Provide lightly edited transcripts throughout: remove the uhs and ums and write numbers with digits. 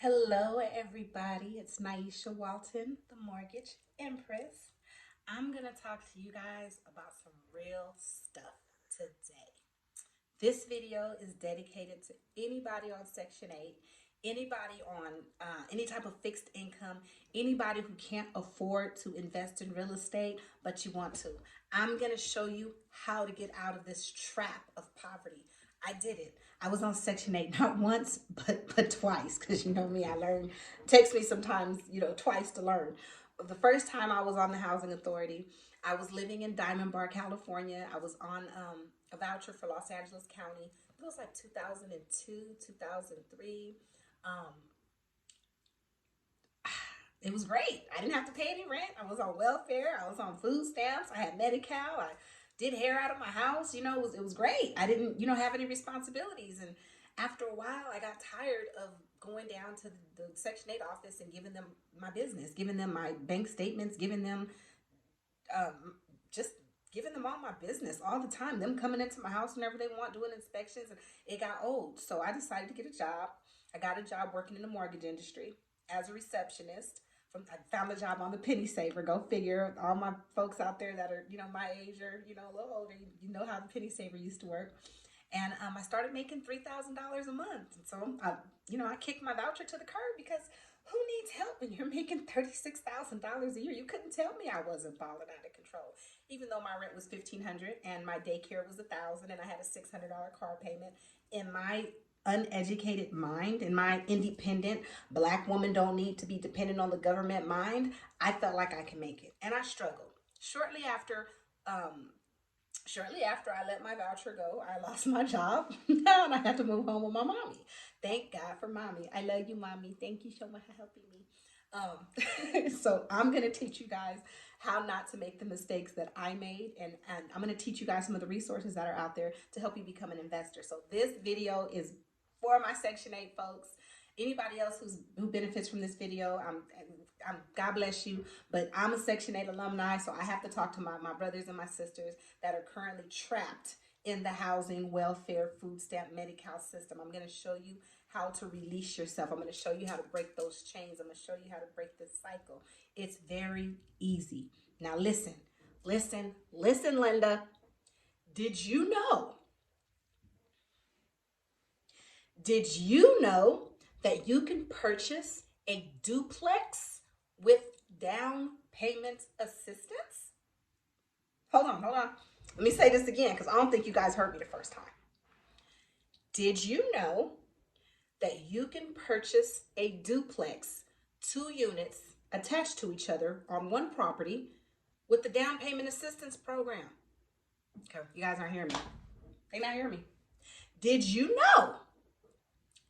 Hello, everybody. It's Naisha Walton, the Mortgage Empress. I'm going to talk to you guys about some real stuff today. This video is dedicated to anybody on Section 8, anybody on any type of fixed income, anybody who can't afford to invest in real estate, but you want to. I'm going to show you how to get out of this trap of poverty. I did it. I was on Section 8 not once, but twice, because you know me, I learn. Takes me sometimes, twice to learn. The first time I was on the Housing Authority, I was living in Diamond Bar, California. I was on a voucher for Los Angeles County. It was like 2002, 2003. Um, it was great. I didn't have to pay any rent. I was on welfare. I was on food stamps. I had Medi-Cal. I did hair out of my house. It was great. I didn't, have any responsibilities. And after a while, I got tired of going down to the Section 8 office and giving them my business, giving them my bank statements, giving them just giving them all my business all the time. Them coming into my house whenever they want, doing inspections, and it got old. So I decided to get a job. I got a job working in the mortgage industry as a receptionist. I found a job on the Penny Saver. Go figure. All my folks out there that are my age or a little older, you know how the Penny Saver used to work. And I started making $3,000 a month. And so I kicked my voucher to the curb because who needs help when you're making $36,000 a year? You couldn't tell me I wasn't balling out of control, even though my rent was $1,500 and my daycare was $1,000 and I had a $600 car payment. In my uneducated mind, in my independent Black woman don't need to be dependent on the government mind, I felt like I could make it, and I struggled. Shortly after I let my voucher go, I lost my job and I had to move home with my mommy. Thank God for mommy. I love you, mommy. Thank you so much for helping me. So I'm going to teach you guys how not to make the mistakes that I made, and I'm going to teach you guys some of the resources that are out there to help you become an investor. So this video is for my Section 8 folks. Anybody else who benefits from this video, God bless you, but I'm a Section 8 alumni, so I have to talk to my brothers and my sisters that are currently trapped in the housing, welfare, food stamp, Medi-Cal system. I'm going to show you how to release yourself. I'm going to show you how to break those chains. I'm going to show you how to break this cycle. It's very easy. Now listen, Linda. Did you know that you can purchase a duplex with down payment assistance? Hold on. Let me say this again because I don't think you guys heard me the first time. Did you know that you can purchase a duplex, 2 units attached to each other on one property with the down payment assistance program? Okay, you guys aren't hearing me. They not hearing me. Did you know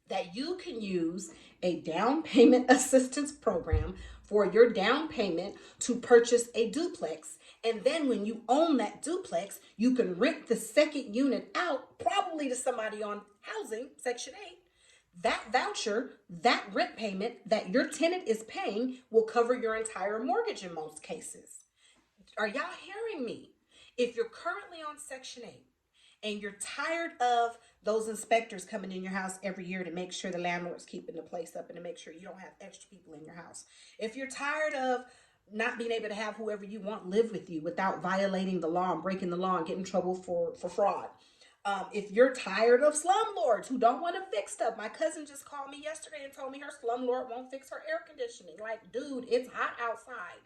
that you can use a down payment assistance program for your down payment to purchase a duplex? And then when you own that duplex, you can rent the second unit out, probably to somebody on housing, Section 8. That voucher, that rent payment that your tenant is paying will cover your entire mortgage in most cases. Are y'all hearing me? If you're currently on Section 8 and you're tired of those inspectors coming in your house every year to make sure the landlord's keeping the place up and to make sure you don't have extra people in your house, if you're tired of not being able to have whoever you want live with you without violating the law and breaking the law and getting in trouble for fraud, if you're tired of slumlords who don't want to fix stuff. My cousin just called me yesterday and told me her slumlord won't fix her air conditioning. Like, dude, it's hot outside.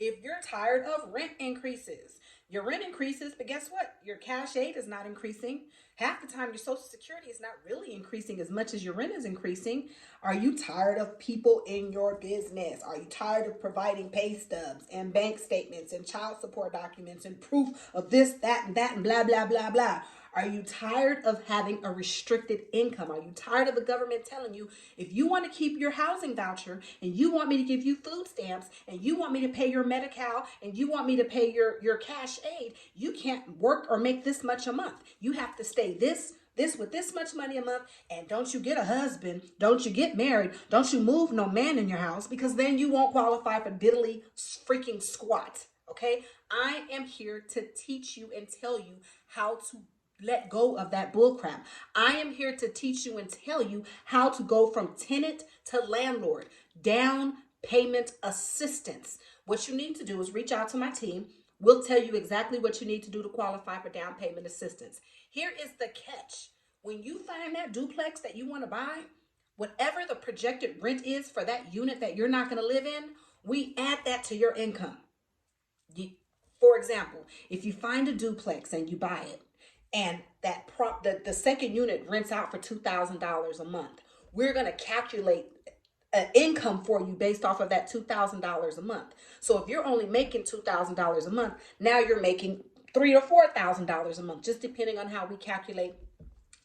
If you're tired of rent increases, your rent increases, but guess what? Your cash aid is not increasing. Half the time, your Social Security is not really increasing as much as your rent is increasing. Are you tired of people in your business? Are you tired of providing pay stubs and bank statements and child support documents and proof of this, that, and blah, blah, blah, blah? Are you tired of having a restricted income? Are you tired of the government telling you, if you want to keep your housing voucher and you want me to give you food stamps and you want me to pay your Medi-Cal and you want me to pay your cash aid, you can't work or make this much a month. You have to stay this with this much money a month, and don't you get a husband, don't you get married, don't you move no man in your house, because then you won't qualify for diddly freaking squat. Okay, I am here to teach you and tell you how to let go of that bull crap. I am here to teach you and tell you how to go from tenant to landlord. Down payment assistance. What you need to do is reach out to my team. We'll tell you exactly what you need to do to qualify for down payment assistance. Here is the catch. When you find that duplex that you want to buy, whatever the projected rent is for that unit that you're not going to live in, we add that to your income. For example, if you find a duplex and you buy it, and that the second unit rents out for $2,000 a month, we're going to calculate an income for you based off of that $2,000 a month. So if you're only making $2,000 a month, now you're making $3,000 or $4,000 a month, just depending on how we calculate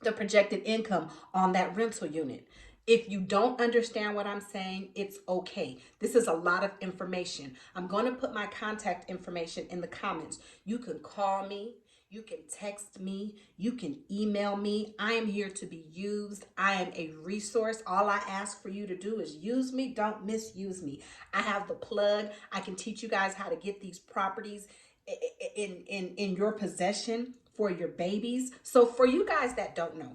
the projected income on that rental unit. If you don't understand what I'm saying, it's okay. This is a lot of information. I'm going to put my contact information in the comments. You can call me. You can text me. You can email me. I am here to be used. I am a resource. All I ask for you to do is use me. Don't misuse me. I have the plug. I can teach you guys how to get these properties in your possession for your babies. So for you guys that don't know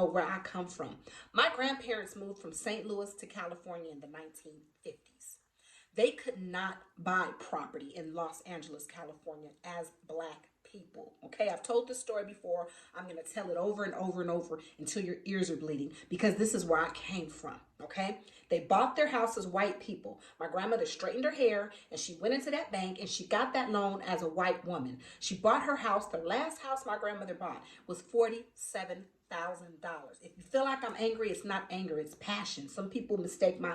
where I come from, my grandparents moved from St. Louis to California in the 1950s. They could not buy property in Los Angeles, California as Black people. Okay, I've told this story before. I'm going to tell it over and over and over until your ears are bleeding, because this is where I came from. Okay, they bought their house as white people. My grandmother straightened her hair and she went into that bank and she got that loan as a white woman. She bought her house. The last house my grandmother bought was $47,000. If you feel like I'm angry, it's not anger, it's passion. Some people mistake my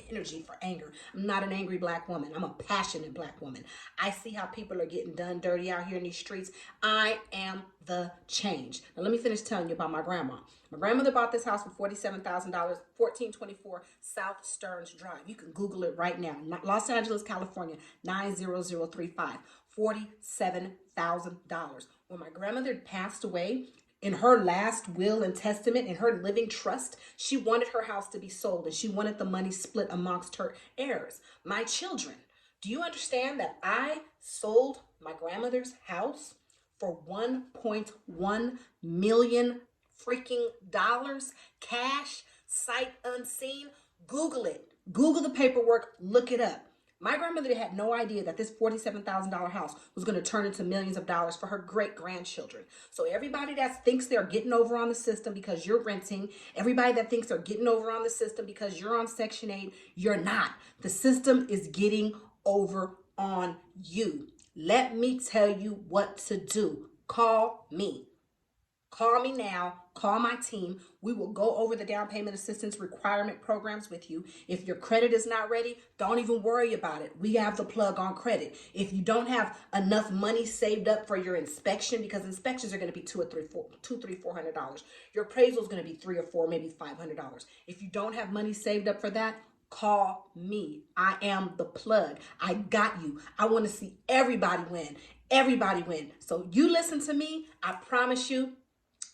energy for anger. I'm not an angry Black woman. I'm a passionate Black woman. I see how people are getting done dirty out here in these streets. I am the change. Now let me finish telling you about my grandma. My grandmother bought this house for $47,000, 1424 South Stearns Drive. You can Google it right now. Los Angeles, California, 90035. $47,000. When my grandmother passed away, in her last will and testament, in her living trust, she wanted her house to be sold and she wanted the money split amongst her heirs. My children, do you understand that I sold my grandmother's house for $1.1 million freaking dollars, cash, sight unseen? Google it. Google the paperwork. Look it up. My grandmother had no idea that this $47,000 house was going to turn into millions of dollars for her great-grandchildren. So everybody that thinks they're getting over on the system because you're renting, everybody that thinks they're getting over on the system because you're on Section 8, you're not. The system is getting over on you. Let me tell you what to do. Call me. Call me now. Call my team. We will go over the down payment assistance requirement programs with you. If your credit is not ready, don't even worry about it. We have the plug on credit. If you don't have enough money saved up for your inspection, because inspections are going to be $400. Your appraisal is going to be $300 or $400, maybe $500. If you don't have money saved up for that, call me. I am the plug. I got you. I want to see everybody win. Everybody win. So you listen to me. I promise you,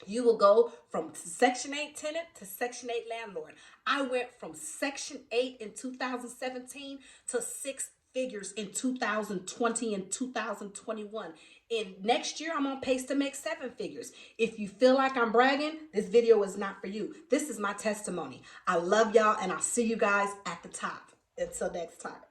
you will go from Section 8 tenant to Section 8 landlord. I went from Section 8 in 2017 to 6 figures in 2020 and 2021. In next year, I'm on pace to make 7 figures. If you feel like I'm bragging, this video is not for you. This is my testimony. I love y'all, and I'll see you guys at the top. Until next time.